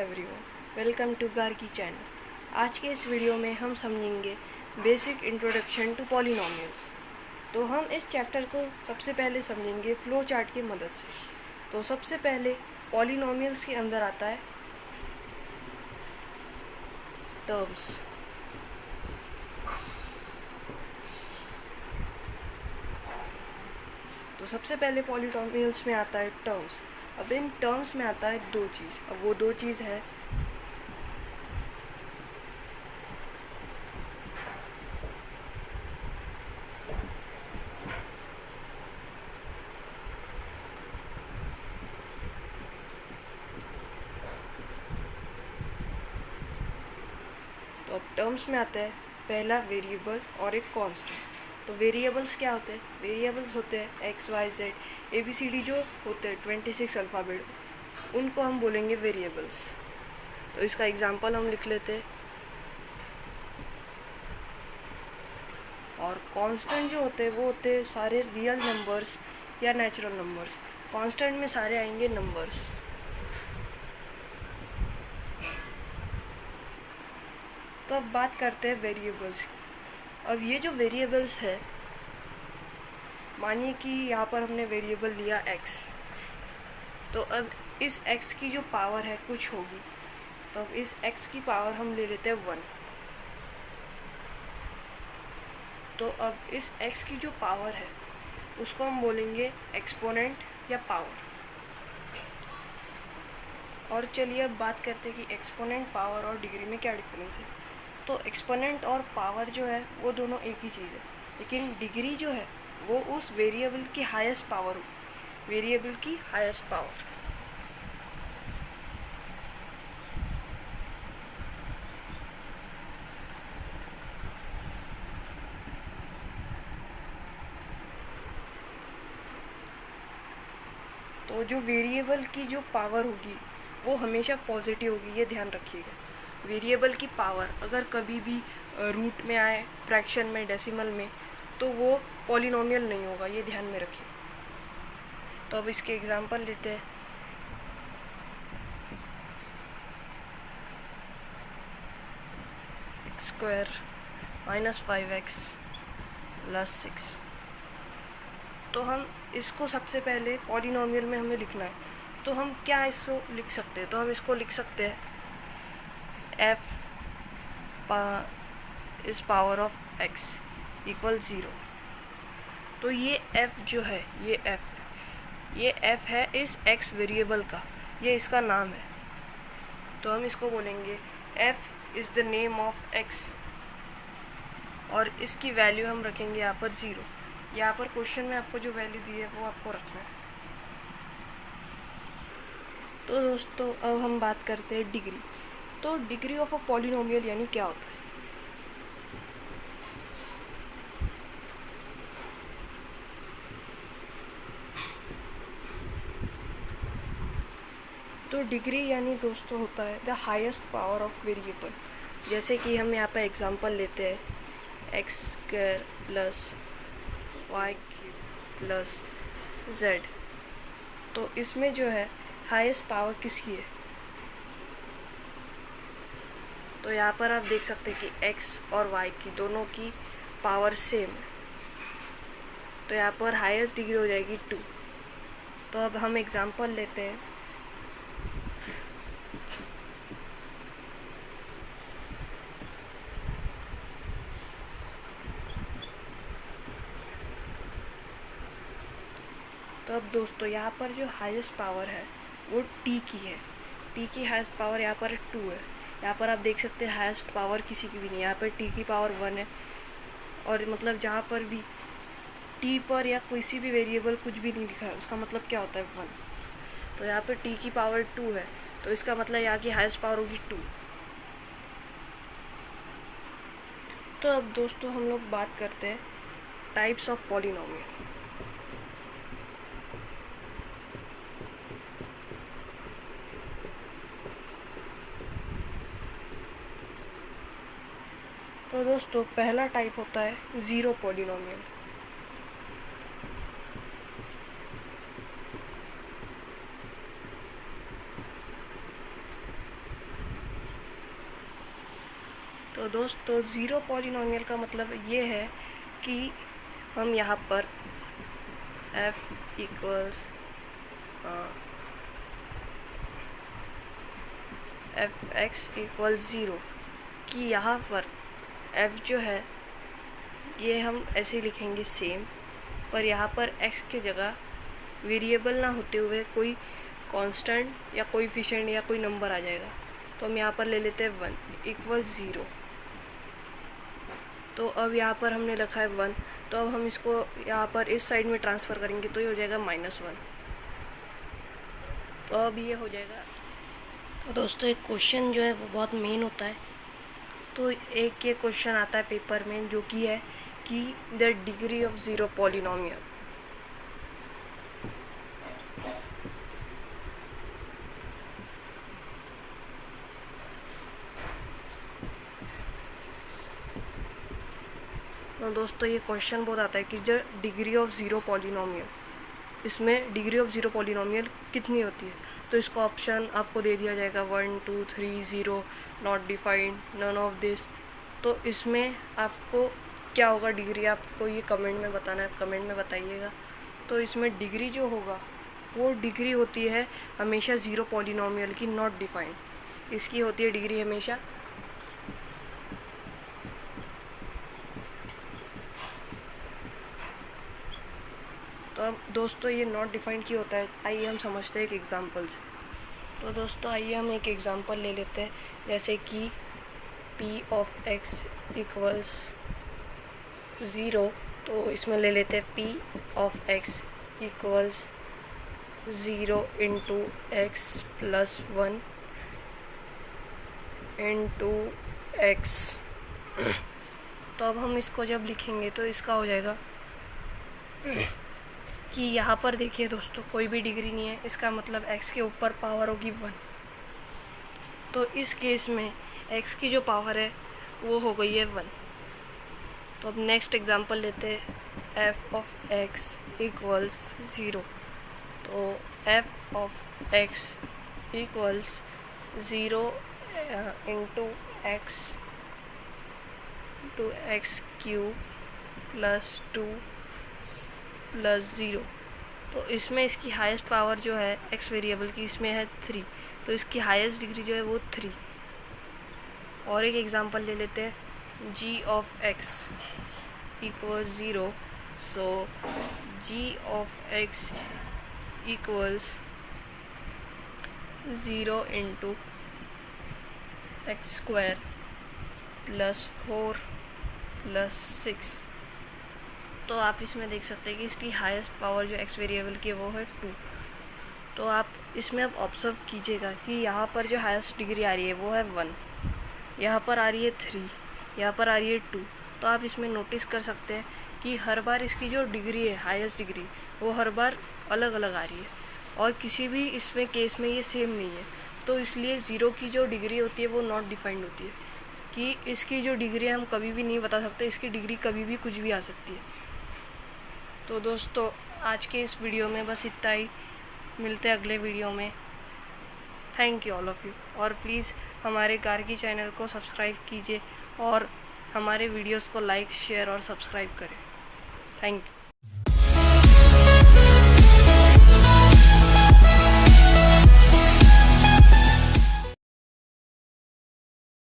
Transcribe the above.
Everyone, welcome to Gargi channel. आज के इस वीडियो में हम समझेंगे बेसिक इंट्रोडक्शन टू पॉलिनोमियल्स। तो हम इस चैप्टर को सबसे पहले समझेंगे फ्लो चार्ट की मदद से। तो सबसे पहले पॉलिनोमियल्स के अंदर आता है टर्म्स। तो सबसे पहले पॉलिनोमियल्स में आता है टर्म्स। अब इन टर्म्स में आता है दो चीज़। अब वो दो चीज़ है तो अब टर्म्स में आता है पहला वेरिएबल और एक कांस्टेंट। तो वेरिएबल्स क्या होते हैं? वेरिएबल्स होते हैं एक्स वाई जेड ABCD जो होते हैं 26 अल्फ़ाबेट, उनको हम बोलेंगे वेरिएबल्स। तो इसका एग्जांपल हम लिख लेते हैं। और कांस्टेंट जो होते हैं वो होते हैं सारे रियल नंबर्स या नेचुरल नंबर्स। कांस्टेंट में सारे आएंगे नंबर्स। तो अब बात करते हैं वेरिएबल्स की। अब ये जो वेरिएबल्स है, मानिए कि यहाँ पर हमने वेरिएबल लिया x, तो अब इस x की जो पावर है कुछ होगी, तो अब इस x की पावर हम ले लेते हैं 1। तो अब इस x की जो पावर है उसको हम बोलेंगे एक्सपोनेंट या पावर। और चलिए अब बात करते हैं कि एक्सपोनेंट, पावर और डिग्री में क्या डिफरेंस है। तो एक्सपोनेंट और पावर जो है वो दोनों एक ही चीज़ है, लेकिन डिग्री जो है वो उस वेरिएबल की हाईएस्ट पावर होगी, वेरिएबल की हाईएस्ट पावर। तो जो वेरिएबल की जो पावर होगी वो हमेशा पॉजिटिव होगी, ये ध्यान रखिएगा। वेरिएबल की पावर अगर कभी भी रूट में आए, फ्रैक्शन में, डेसिमल में, तो वो पॉलिनोमियल नहीं होगा, ये ध्यान में रखिए। तो अब इसके एग्जांपल लेते हैं। Square -5x + 6। तो हम इसको सबसे पहले पॉलिनोमियल में हमें लिखना है, तो हम क्या इसको लिख सकते हैं? तो हम इसको लिख सकते हैं f इस पावर ऑफ x = 0। तो ये f जो है, ये f है इस x वेरिएबल का, ये इसका नाम है। तो हम इसको बोलेंगे f is the name of x, और इसकी वैल्यू हम रखेंगे यहाँ पर 0। यहाँ पर क्वेश्चन में आपको जो वैल्यू दी है वो आपको रखना है। तो दोस्तों अब हम बात करते हैं डिग्री। तो डिग्री ऑफ अ पॉलिनोमियल यानी क्या होता है? तो डिग्री यानी दोस्तों होता है the highest power of variable. जैसे कि हम यहाँ पर एग्जांपल लेते हैं x² + y³ + z। तो इसमें जो है हाईएस्ट पावर किसकी है? तो यहाँ पर आप देख सकते हैं कि x और y की दोनों की पावर सेम है, तो यहाँ पर हाईएस्ट डिग्री हो जाएगी 2। तो अब हम एग्जांपल लेते हैं। तो अब दोस्तों यहाँ पर जो हाईएस्ट पावर है वो t की है। t की हाईएस्ट पावर यहाँ पर 2 है। यहाँ पर आप देख सकते हैं हाईएस्ट पावर किसी की भी नहीं, यहाँ पर t की पावर 1 है। और मतलब जहाँ पर भी t पर या किसी भी वेरिएबल कुछ भी नहीं लिखा है, उसका मतलब क्या होता है 1। तो यहाँ पर t की पावर 2 है, तो इसका मतलब यहाँ की हाईएस्ट पावर होगी 2। तो अब दोस्तों हम लोग बात करते हैं टाइप्स ऑफ पॉलिनोमियल। तो दोस्तों पहला टाइप होता है ज़ीरो पॉलिनोमियल। तो दोस्तों ज़ीरो पॉलिनोमियल का मतलब ये है कि हम यहाँ पर f equals F x equal zero कि यहाँ पर f जो है ये हम ऐसे लिखेंगे सेम, पर यहाँ पर x के जगह वेरिएबल ना होते हुए कोई कांस्टेंट या कोएफिशिएंट या कोई नंबर आ जाएगा। तो हम यहाँ पर ले लेते हैं 1 इक्वल ज़ीरो। तो अब यहाँ पर हमने लिखा है 1, तो अब हम इसको यहाँ पर इस साइड में ट्रांसफ़र करेंगे तो ये हो जाएगा -1। तो अब ये हो जाएगा। तो दोस्तों एक क्वेश्चन जो है वो बहुत मेन होता है। तो एक ये क्वेश्चन आता है पेपर में जो कि है कि the degree of zero polynomial. तो दोस्तों ये क्वेश्चन बहुत आता है कि जो डिग्री ऑफ ज़ीरो पॉलिनोमियल, इसमें डिग्री ऑफ ज़ीरो पॉलिनोमियल कितनी होती है। तो इसका ऑप्शन आपको दे दिया जाएगा 1 2 3 0, not defined, none of this. तो इसमें आपको क्या होगा डिग्री, आपको ये कमेंट में बताना है, आप कमेंट में बताइएगा। तो इसमें डिग्री जो होगा वो डिग्री होती है हमेशा ज़ीरो पॉलिनोमियल की, नॉट डिफाइंड। इसकी होती है डिग्री हमेशा तो अब दोस्तों ये नॉट डिफाइंड की होता है। आइए हम समझते हैं एक एग्जांपल से। तो दोस्तों आइए हम एक एग्जांपल ले लेते हैं, जैसे कि p of x equals zero. तो इसमें ले लेते हैं p of x equals zero into x plus 1 into x. तो अब हम इसको जब लिखेंगे तो इसका हो जाएगा कि यहाँ पर देखिए दोस्तों कोई भी डिग्री नहीं है, इसका मतलब x के ऊपर पावर होगी 1। तो इस केस में x की जो पावर है वो हो गई है 1। तो अब नेक्स्ट एग्जांपल लेते हैं f of x equals zero. तो f of x equals zero into x cube plus 2 plus 0। तो इसमें इसकी हाईएस्ट पावर जो है x वेरिएबल की, इसमें है 3। तो इसकी हाईएस्ट डिग्री जो है वो 3। और एक एग्जांपल ले लेते हैं g of x equals zero. So g of x equals zero into x square plus 4 plus 6। तो आप इसमें देख सकते हैं कि इसकी हाईएस्ट पावर जो x वेरिएबल की वो है 2। तो आप इसमें अब ऑब्जर्व कीजिएगा कि यहाँ पर जो हाईएस्ट डिग्री आ रही है वो है 1, यहाँ पर आ रही है 3, यहाँ पर आ रही है 2। तो आप इसमें नोटिस कर सकते हैं कि हर बार इसकी जो डिग्री है हाईएस्ट डिग्री वो हर बार अलग अलग आ रही है, और किसी भी इसमें केस में ये सेम नहीं है। तो इसलिए ज़ीरो की जो डिग्री होती है वो नॉट डिफाइंड होती है, कि इसकी जो डिग्री हम कभी भी नहीं बता सकते, इसकी डिग्री कभी भी कुछ भी आ सकती है। तो दोस्तों आज के इस वीडियो में बस इतना ही, मिलते हैं अगले वीडियो में। Thank you all of you. और प्लीज़ हमारे गार्गी चैनल को सब्सक्राइब कीजिए और हमारे वीडियोस को लाइक शेयर और सब्सक्राइब करें। Thank you.